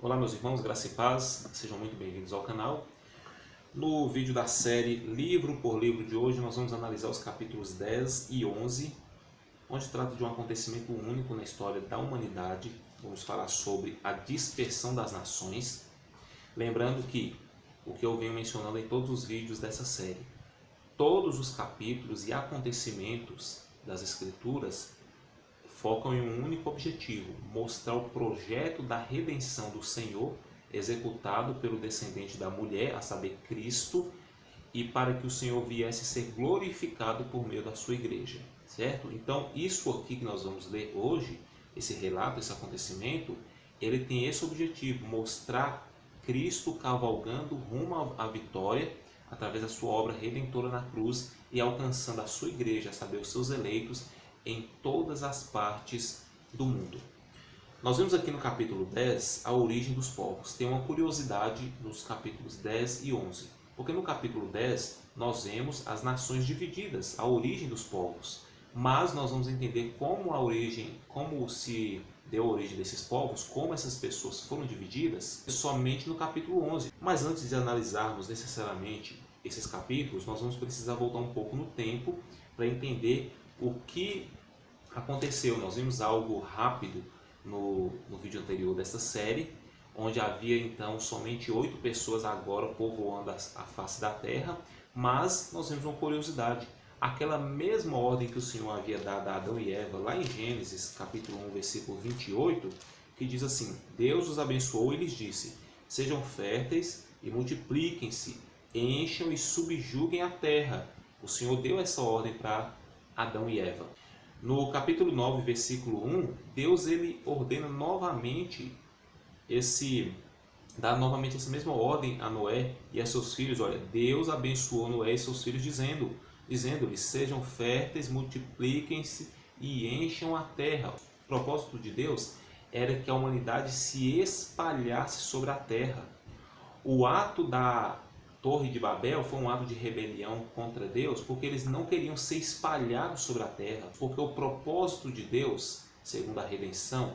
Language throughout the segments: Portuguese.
Olá meus irmãos, graça e paz, sejam muito bem-vindos ao canal. No vídeo da série Livro por Livro de hoje, nós vamos analisar os capítulos 10 e 11, onde trata de um acontecimento único na história da humanidade. Vamos falar sobre a dispersão das nações. Lembrando que o que eu venho mencionando em todos os vídeos dessa série, todos os capítulos e acontecimentos das Escrituras focam em um único objetivo: mostrar o projeto da redenção do Senhor, executado pelo descendente da mulher, a saber, Cristo, e para que o Senhor viesse ser glorificado por meio da sua igreja, certo? Então, isso aqui que nós vamos ler hoje, esse relato, esse acontecimento, ele tem esse objetivo: mostrar Cristo cavalgando rumo à vitória, através da sua obra redentora na cruz e alcançando a sua igreja, a saber, os seus eleitos, em todas as partes do mundo. Nós vemos aqui no capítulo 10 a origem dos povos. Tem uma curiosidade nos capítulos 10 e 11, porque no capítulo 10 nós vemos as nações divididas, a origem dos povos, mas nós vamos entender como se deu a origem desses povos, como essas pessoas foram divididas, somente no capítulo 11. Mas antes de analisarmos necessariamente esses capítulos, nós vamos precisar voltar um pouco no tempo para entender o que aconteceu. Nós vimos algo rápido no vídeo anterior desta série, onde havia então somente 8 pessoas agora povoando a face da terra, mas nós vimos uma curiosidade: aquela mesma ordem que o Senhor havia dado a Adão e Eva lá em Gênesis capítulo 1, versículo 28, que diz assim: Deus os abençoou e lhes disse: sejam férteis e multipliquem-se, encham e subjuguem a terra. O Senhor deu essa ordem para Adão e Eva. No capítulo 9, versículo 1, Deus ele ordena novamente dá novamente essa mesma ordem a Noé e a seus filhos. Olha, Deus abençoou Noé e seus filhos dizendo-lhes: sejam férteis, multipliquem-se e encham a terra. O propósito de Deus era que a humanidade se espalhasse sobre a terra. O ato da Torre de Babel foi um ato de rebelião contra Deus, porque eles não queriam ser espalhados sobre a terra, porque o propósito de Deus, segundo a redenção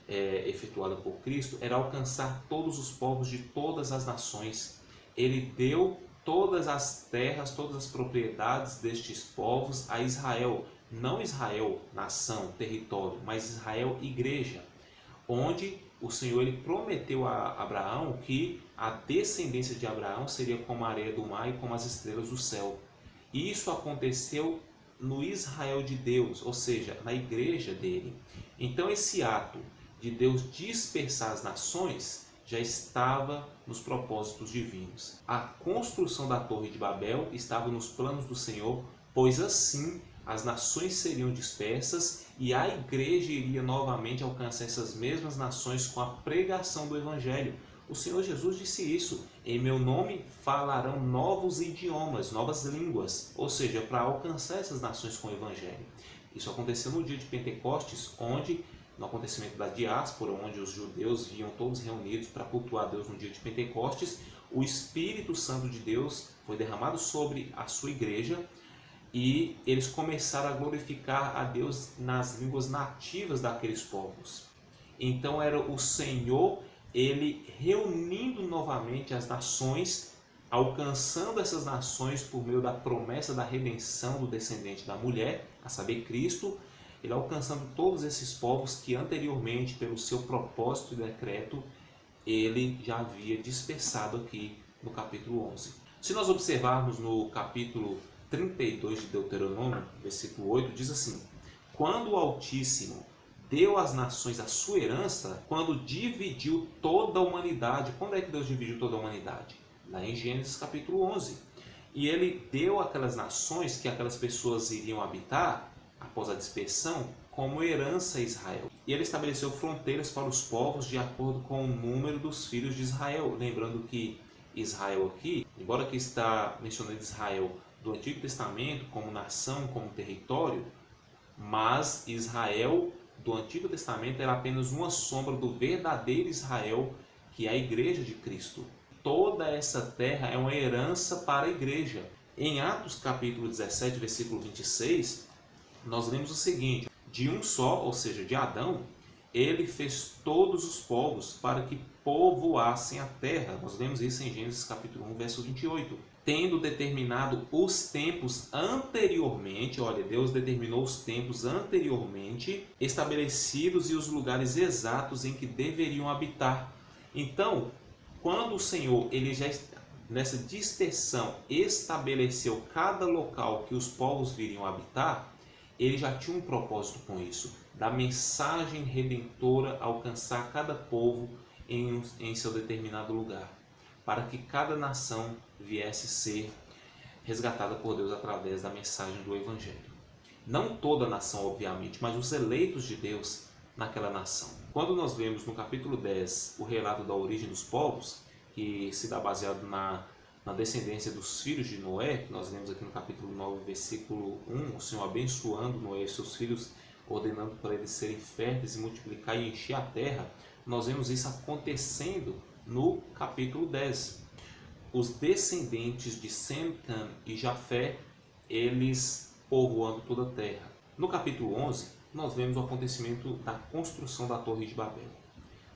efetuada por Cristo, era alcançar todos os povos de todas as nações. Ele deu todas as terras, todas as propriedades destes povos a Israel, não Israel, nação, território, mas Israel, igreja, onde o Senhor ele prometeu a Abraão que a descendência de Abraão seria como a areia do mar e como as estrelas do céu. E isso aconteceu no Israel de Deus, ou seja, na igreja dele. Então esse ato de Deus dispersar as nações já estava nos propósitos divinos. A construção da Torre de Babel estava nos planos do Senhor, pois assim as nações seriam dispersas e a igreja iria novamente alcançar essas mesmas nações com a pregação do Evangelho. O Senhor Jesus disse isso: em meu nome falarão novos idiomas, novas línguas, ou seja, para alcançar essas nações com o Evangelho. Isso aconteceu no dia de Pentecostes, no acontecimento da diáspora, onde os judeus vinham todos reunidos para cultuar a Deus no dia de Pentecostes, o Espírito Santo de Deus foi derramado sobre a sua igreja, e eles começaram a glorificar a Deus nas línguas nativas daqueles povos. Então era o Senhor ele reunindo novamente as nações, alcançando essas nações por meio da promessa da redenção do descendente da mulher, a saber, Cristo. Ele alcançando todos esses povos que anteriormente, pelo seu propósito e decreto, ele já havia dispersado aqui no capítulo 11. Se nós observarmos no capítulo 32 de Deuteronômio, versículo 8, diz assim: quando o Altíssimo deu às nações a sua herança, quando dividiu toda a humanidade. Quando é que Deus dividiu toda a humanidade? Lá em Gênesis capítulo 11. E ele deu aquelas nações que aquelas pessoas iriam habitar, após a dispersão, como herança a Israel. E ele estabeleceu fronteiras para os povos de acordo com o número dos filhos de Israel. Lembrando que Israel aqui, embora aqui está mencionando Israel do Antigo Testamento como nação, como território, mas Israel do Antigo Testamento era apenas uma sombra do verdadeiro Israel, que é a igreja de Cristo. Toda essa terra é uma herança para a igreja. Em Atos capítulo 17, versículo 26, nós lemos o seguinte: de um só, ou seja, de Adão, Ele fez todos os povos para que povoassem a terra. Nós lemos isso em Gênesis capítulo 1, verso 28. Tendo determinado os tempos anteriormente, olha, Deus determinou os tempos anteriormente estabelecidos e os lugares exatos em que deveriam habitar. Então, quando o Senhor, ele já nessa dispersão estabeleceu cada local que os povos viriam habitar, ele já tinha um propósito com isso, da mensagem redentora alcançar cada povo em seu determinado lugar, para que cada nação viesse ser resgatada por Deus através da mensagem do Evangelho. Não toda a nação, obviamente, mas os eleitos de Deus naquela nação. Quando nós vemos no capítulo 10 o relato da origem dos povos, que se dá baseado na descendência dos filhos de Noé, que nós lemos aqui no capítulo 9, versículo 1, o Senhor abençoando Noé e seus filhos, ordenando para eles serem férteis e multiplicar e encher a terra, nós vemos isso acontecendo no capítulo 10. Os descendentes de Sem, Cam e Jafé, eles povoando toda a terra. No capítulo 11, nós vemos o acontecimento da construção da Torre de Babel.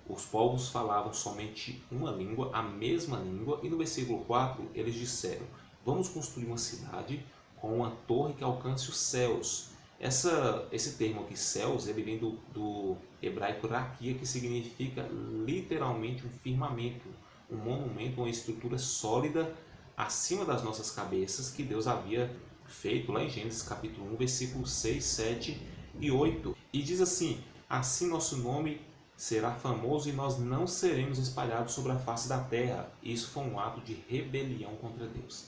Os povos falavam somente uma língua, a mesma língua, e no versículo 4 eles disseram: vamos construir uma cidade com uma torre que alcance os céus. Esse termo aqui, céus, ele vem do hebraico raquia, que significa literalmente um firmamento, um monumento, uma estrutura sólida acima das nossas cabeças que Deus havia feito lá em Gênesis capítulo 1, versículos 6, 7 e 8. E diz assim: assim nosso nome será famoso e nós não seremos espalhados sobre a face da terra. Isso foi um ato de rebelião contra Deus.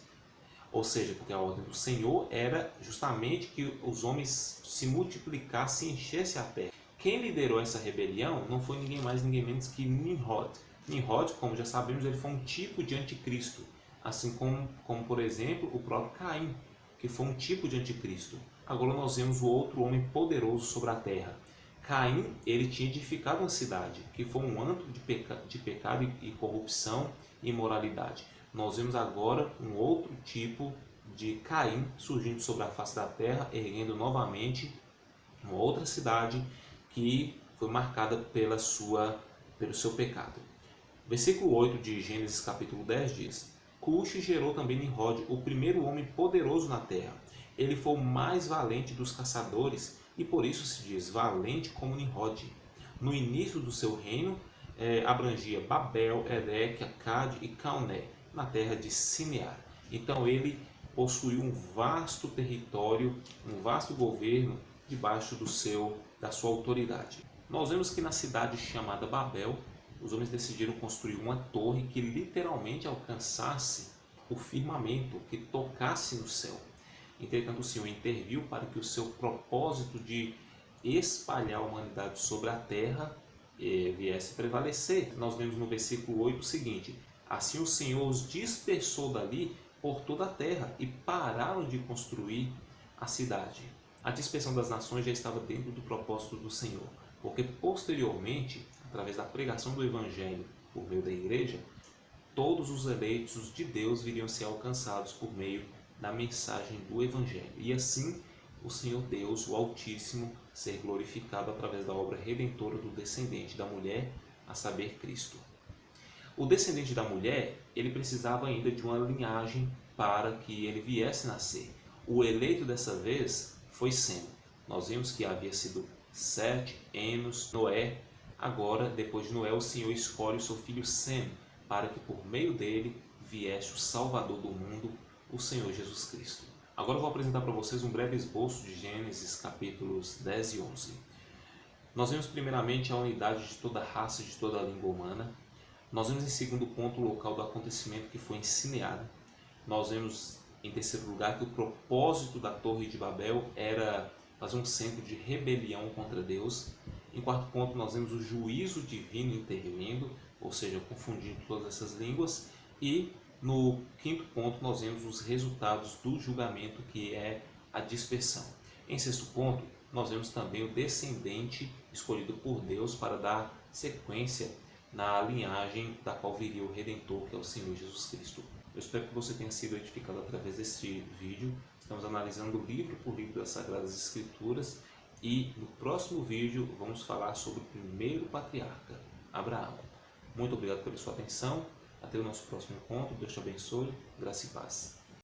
Ou seja, porque a ordem do Senhor era justamente que os homens se multiplicassem e enchessem a terra. Quem liderou essa rebelião não foi ninguém mais, ninguém menos que Nimrod. Nimrod, como já sabemos, ele foi um tipo de anticristo, assim como por exemplo, o próprio Caim, que foi um tipo de anticristo. Agora nós vemos o outro homem poderoso sobre a terra. Caim, ele tinha edificado uma cidade, que foi um antro de pecado e corrupção e imoralidade. Nós vemos agora um outro tipo de Caim surgindo sobre a face da terra, erguendo novamente uma outra cidade que foi marcada pelo seu pecado. Versículo 8 de Gênesis capítulo 10 diz: Cuxi gerou também Nimrod, o primeiro homem poderoso na terra. Ele foi o mais valente dos caçadores e por isso se diz valente como Nimrod. No início do seu reino, abrangia Babel, Ereque, Acade e Calné, na terra de Sinear. Então ele possuiu um vasto território, um vasto governo debaixo da sua autoridade. Nós vemos que na cidade chamada Babel, os homens decidiram construir uma torre que literalmente alcançasse o firmamento, que tocasse no céu. Entretanto, o Senhor interviu para que o seu propósito de espalhar a humanidade sobre a terra viesse prevalecer. Nós vemos no versículo 8 o seguinte: assim o Senhor os dispersou dali por toda a terra e pararam de construir a cidade. A dispersão das nações já estava dentro do propósito do Senhor, porque posteriormente, através da pregação do Evangelho por meio da igreja, todos os eleitos de Deus viriam ser alcançados por meio da mensagem do Evangelho. E assim o Senhor Deus, o Altíssimo, ser glorificado através da obra redentora do descendente da mulher, a saber, Cristo. O descendente da mulher, ele precisava ainda de uma linhagem para que ele viesse nascer. O eleito dessa vez foi Sem. Nós vimos que havia sido Sete, Enos, Noé. Agora, depois de Noé, o Senhor escolhe o seu filho Sem, para que por meio dele viesse o Salvador do mundo, o Senhor Jesus Cristo. Agora eu vou apresentar para vocês um breve esboço de Gênesis capítulos 10 e 11. Nós vemos primeiramente a unidade de toda a raça e de toda a língua humana. Nós vemos em segundo ponto o local do acontecimento que foi em Sinear. Nós vemos em terceiro lugar que o propósito da Torre de Babel era fazer um centro de rebelião contra Deus. Em quarto ponto nós vemos o juízo divino intervindo, ou seja, confundindo todas essas línguas. E no quinto ponto nós vemos os resultados do julgamento, que é a dispersão. Em sexto ponto nós vemos também o descendente escolhido por Deus para dar sequência na linhagem da qual viria o Redentor, que é o Senhor Jesus Cristo. Eu espero que você tenha sido edificado através deste vídeo. Estamos analisando livro por livro das Sagradas Escrituras E no próximo vídeo vamos falar sobre o primeiro patriarca, Abraão. Muito obrigado pela sua atenção. Até o nosso próximo encontro. Deus te abençoe. Graça e paz.